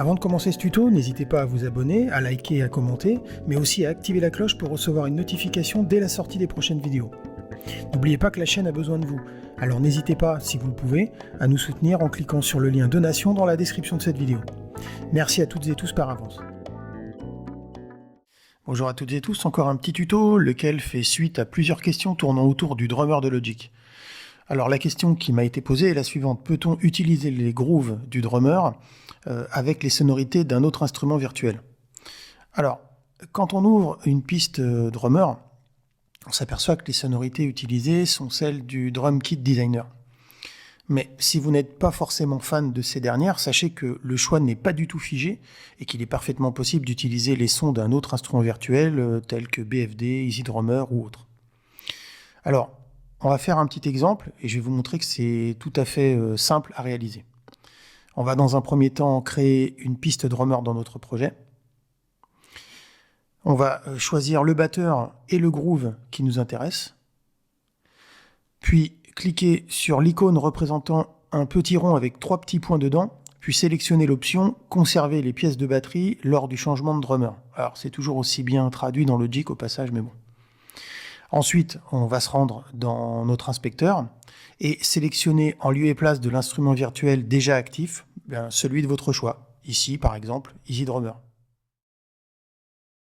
Avant de commencer ce tuto, n'hésitez pas à vous abonner, à liker et à commenter, mais aussi à activer la cloche pour recevoir une notification dès la sortie des prochaines vidéos. N'oubliez pas que la chaîne a besoin de vous, alors n'hésitez pas, si vous le pouvez, à nous soutenir en cliquant sur le lien donation dans la description de cette vidéo. Merci à toutes et tous par avance. Bonjour à toutes et tous, encore un petit tuto, lequel fait suite à plusieurs questions tournant autour du drummer de Logic. Alors la question qui m'a été posée est la suivante: peut-on utiliser les grooves du drummer avec les sonorités d'un autre instrument virtuel? Alors, quand on ouvre une piste drummer, on s'aperçoit que les sonorités utilisées sont celles du Drum Kit Designer. Mais si vous n'êtes pas forcément fan de ces dernières, sachez que le choix n'est pas du tout figé et qu'il est parfaitement possible d'utiliser les sons d'un autre instrument virtuel tel que BFD, EasyDrummer ou autre. Alors, on va faire un petit exemple et je vais vous montrer que c'est tout à fait simple à réaliser. On va dans un premier temps créer une piste drummer dans notre projet. On va choisir le batteur et le groove qui nous intéressent. Puis cliquer sur l'icône représentant un petit rond avec 3 petits points dedans, puis sélectionner l'option « Conserver les pièces de batterie lors du changement de drummer ». Alors c'est toujours aussi bien traduit dans Logic au passage, mais bon. Ensuite, on va se rendre dans notre inspecteur et sélectionner en lieu et place de l'instrument virtuel déjà actif, celui de votre choix. Ici, par exemple, EasyDrummer.